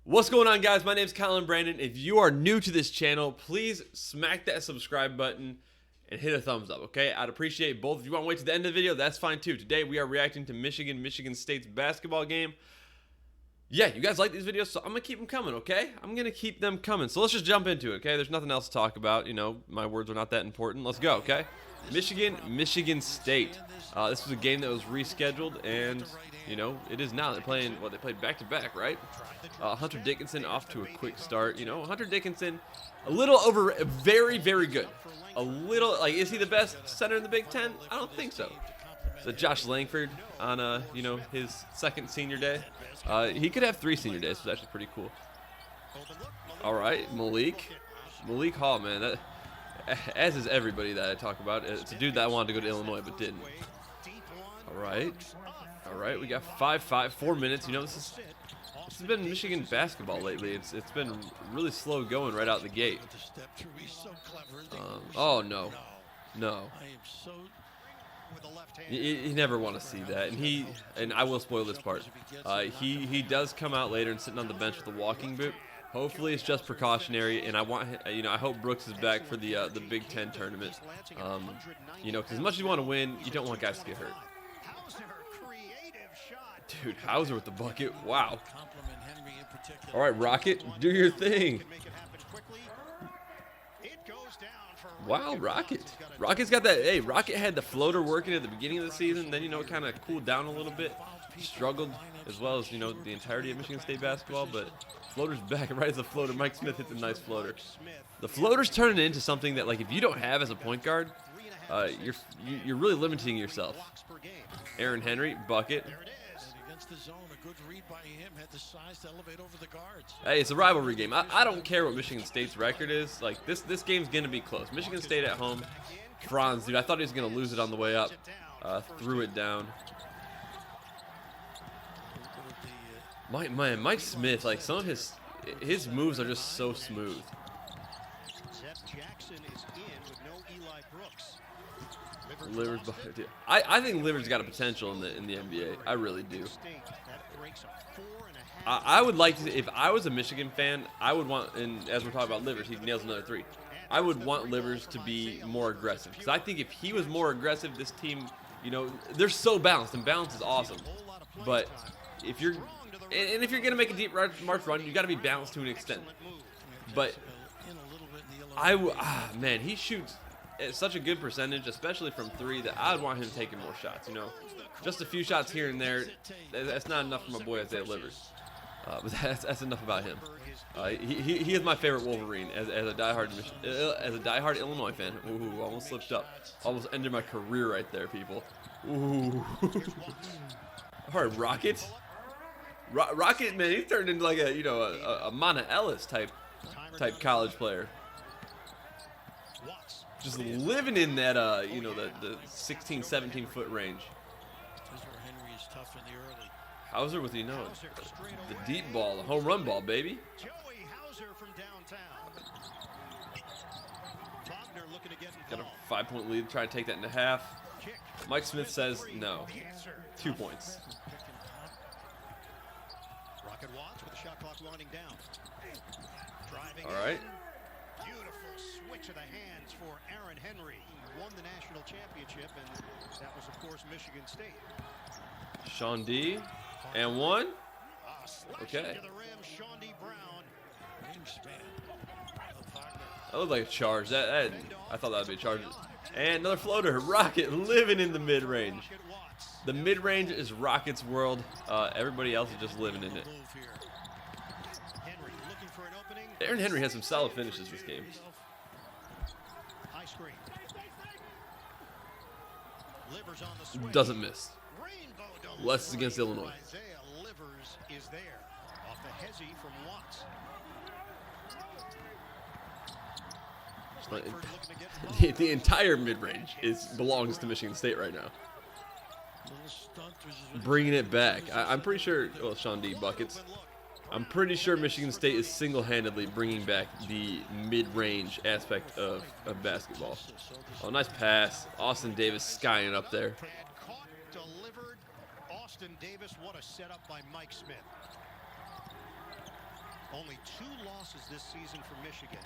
What's going on, guys? My name's Colin Brandon. If you are new to this channel, please smack that subscribe button and hit a thumbs up, okay? I'd appreciate both. If you want to wait to the end of the video, that's fine too. Today we are reacting to Michigan State's basketball game. Yeah, you guys like these videos, so I'm going to keep them coming, okay? I'm going to keep them coming. So let's just jump into it, okay? There's nothing else to talk about. You know, my words are not that important. Let's go, okay? Michigan State. This was a game that was rescheduled, and, you know, it is now. They're playing, they played back-to-back, right? Hunter Dickinson off to a quick start. You know, Hunter Dickinson, a little over, very, very good. A little, like, is he the best center in the Big Ten? I don't think so. So Josh Langford on, you know, his second senior day. He could have 3 senior days, which is actually pretty cool. All right, Malik Hall, man. That, as is everybody that I talk about. It's a dude that wanted to go to Illinois but didn't. All right. We got 4 minutes. You know, this has been Michigan basketball lately. It's been really slow going right out the gate. Oh no. You never want to see that, and I will spoil this part. He does come out later and sitting on the bench with a walking boot. Hopefully it's just precautionary, and I hope Brooks is back for the Big Ten tournament. You know, because as much as you want to win, you don't want guys to get hurt. Dude, Hauser with the bucket. Wow. All right, Rocket, do your thing. Wow, Rocket. Rocket's got that. Hey, Rocket had the floater working at the beginning of the season. Then, you know, it kind of cooled down a little bit. Struggled as well as, you know, the entirety of Michigan State basketball. But floater's back. Right as the floater, Mike Smith hits a nice floater. The floater's turning into something that, like, if you don't have as a point guard, you're really limiting yourself. Aaron Henry, bucket. Hey, it's a rivalry game. I don't care what Michigan State's record is. Like, this game's gonna be close. Michigan State at home. Franz, dude, I thought he was gonna lose it on the way up. Threw it down. Mike Smith, like, some of his moves are just so smooth. Livers, dude, I think Livers got a potential in the NBA. I really do. I would like to, if I was a Michigan fan, I would want, and as we're talking about Livers, he nails another 3. I would want Livers to be more aggressive, because I think if he was more aggressive, this team, you know, they're so balanced, and balance is awesome. But if you're gonna make a deep march run, you got to be balanced to an extent. But man, he shoots at such a good percentage, especially from 3, that I'd want him taking more shots. You know, just a few shots here and there, that's not enough for my boy Isaiah Livers. But that's enough about him. He is my favorite Wolverine as a diehard Illinois fan. Ooh, almost slipped up. Almost ended my career right there, people. Ooh. All right, Rocket. Rocket, man, he's turned into like a Mana Ellis type college player. Just living in that, you know, the 16, 17 foot range. Hauser with, you know, the deep ball, the home run ball, baby. Got a 5-point lead, try to take that into half. Mike Smith says no. 2 points. All right. Switch of the hands for Aaron Henry. He won the national championship, and that was, of course, Michigan State. Sean D. And 1. Okay. That looked like a charge. I thought that would be a charge. And another floater. Rocket living in the mid-range. The mid-range is Rocket's world. Everybody else is just living in it. Aaron Henry has some solid finishes this game. Doesn't miss. Unless it's against Illinois. The entire mid-range belongs to Michigan State right now. Bringing it back. I'm pretty sure, well, Sean D. buckets. I'm pretty sure Michigan State is single-handedly bringing back the mid-range aspect of basketball. Oh, nice pass. Austin Davis skying up there. Austin Davis, what a setup by Mike Smith. Only 2 losses this season for Michigan.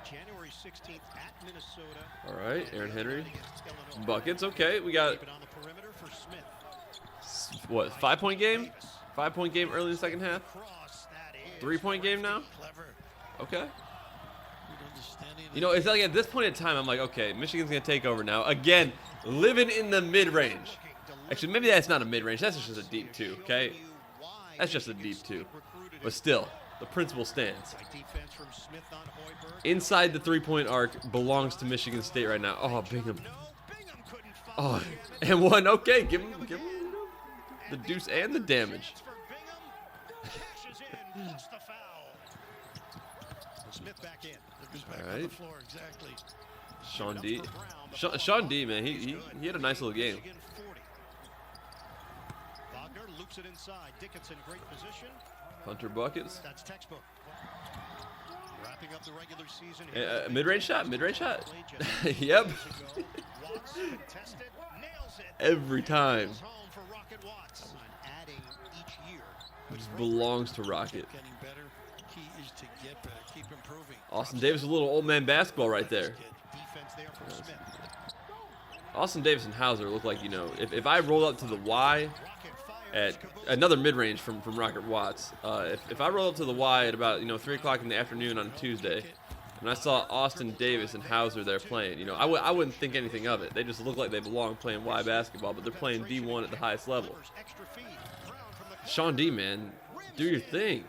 January 16th at Minnesota. All right, Aaron Henry. Against Illinois. Buckets, okay. We got, Keep it on the perimeter for Smith. what, 5-point game? 5-point game early in the second half? Cross, that is 3-point game now? clever. Okay. You know, it's like at this point in time, I'm like, okay, Michigan's going to take over now. Again, living in the mid-range. Actually, maybe that's not a mid-range. That's just a deep 2, okay? That's just a deep 2. But still, the principle stands. Inside the 3-point arc belongs to Michigan State right now. Oh, Bingham. Oh, and one. Okay, give him the deuce and the damage. Smith back in. All right. Sean D. Sean D, man, he had a nice little game. Wagner loops it inside. Dickinson, great position. Hunter buckets. That's textbook. Wrapping up the regular season. Mid-range shot. Mid-range shot. Yep. Every time. It just belongs to Rocket. Austin Davis, a little old man basketball right there. Austin Davis and Hauser look like, you know, if I roll up to the Y at another mid-range from Rocket Watts, if I roll up to the Y at about, you know, 3 o'clock in the afternoon on a Tuesday, and I saw Austin Davis and Hauser there playing, you know, I wouldn't think anything of it. They just look like they belong playing Y basketball, but they're playing D1 at the highest level. Sean D, man, do your thing.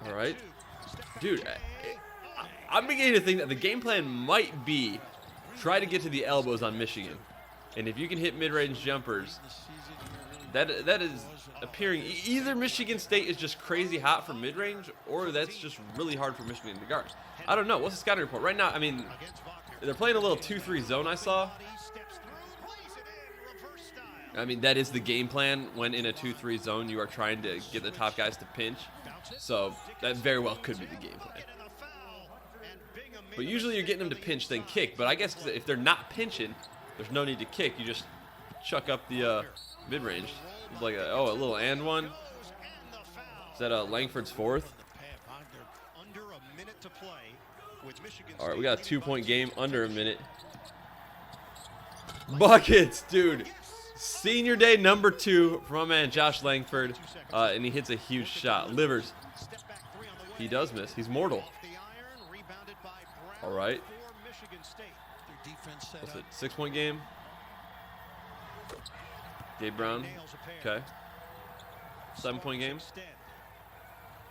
All right. Dude, I'm beginning to think that the game plan might be try to get to the elbows on Michigan. And if you can hit mid-range jumpers, that is appearing. Either Michigan State is just crazy hot for mid-range, or that's just really hard for Michigan to guard. I don't know. What's the scouting report? Right now, I mean, they're playing a little 2-3 zone, I saw. I mean, that is the game plan. When in a 2-3 zone, you are trying to get the top guys to pinch. So that very well could be the game plan. But usually you're getting them to pinch, then kick. But I guess if they're not pinching, there's no need to kick. You just chuck up the mid-range. It's like a little and one. Is that Langford's 4th? All right, we got a 2-point game under a minute. Buckets, dude. Senior day number 2 from my man Josh Langford, and he hits a huge shot. Livers. He does miss. He's mortal. All right. What's it? 6-point game. Gabe Brown. Okay. 7-point game.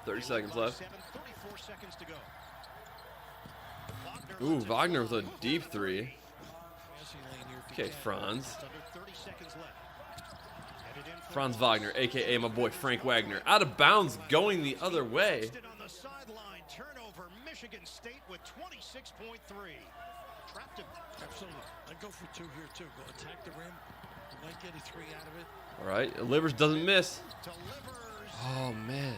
30 seconds left. Ooh, Wagner with a deep 3. Okay, Franz. Franz Wagner, a.k.a. my boy Frank Wagner. Out of bounds, going the other way. Turnover, Michigan State with 26.3. Trapped him. Absolutely. I'd go for 2 here, too. Go attack the rim. You might get a 3 out of it. All right, Livers doesn't miss. Oh, man.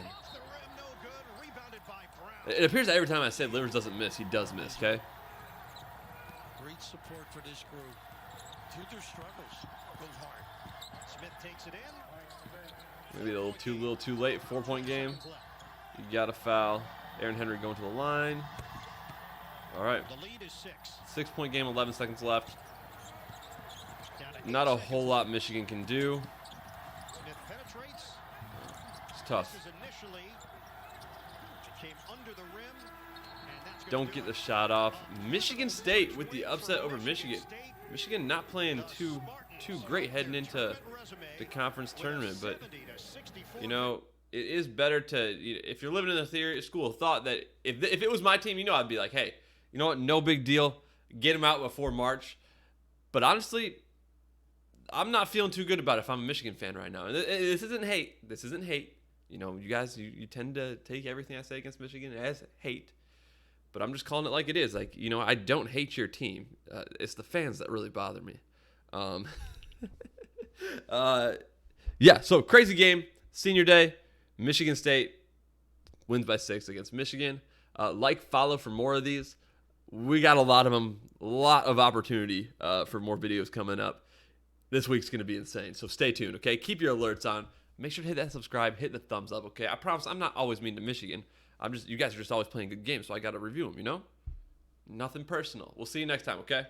It appears that every time I say Livers doesn't miss, he does miss, okay? Great support for this group. Through their struggles. Goes hard. Smith takes it in. Maybe a little too late. 4-point game. You got a foul. Aaron Henry going to the line. All right. The lead is 6. 6-point game, 11 seconds left. Not a whole lot Michigan can do. Smith penetrates. It's tough. Came under the rim, and that's Don't get the shot off. Michigan State with the upset over Michigan. Michigan not playing too great heading into the conference tournament, but you know, it is better to, if you're living in the theory school of thought that if it was my team, you know, I'd be like, hey, you know what, no big deal, get them out before March. But honestly, I'm not feeling too good about it if I'm a Michigan fan right now. And this isn't hate. This isn't hate. You know, you guys, you tend to take everything I say against Michigan as hate. But I'm just calling it like it is. Like, you know, I don't hate your team. It's the fans that really bother me. Yeah, so crazy game. Senior day. Michigan State wins by 6 against Michigan. Follow for more of these. We got a lot of them. A lot of opportunity for more videos coming up. This week's going to be insane. So stay tuned, okay? Keep your alerts on. make sure to hit that subscribe, hit the thumbs up, okay? I promise I'm not always mean to Michigan. You guys are just always playing good games, so I got to review them, you know? Nothing personal. We'll see you next time, okay?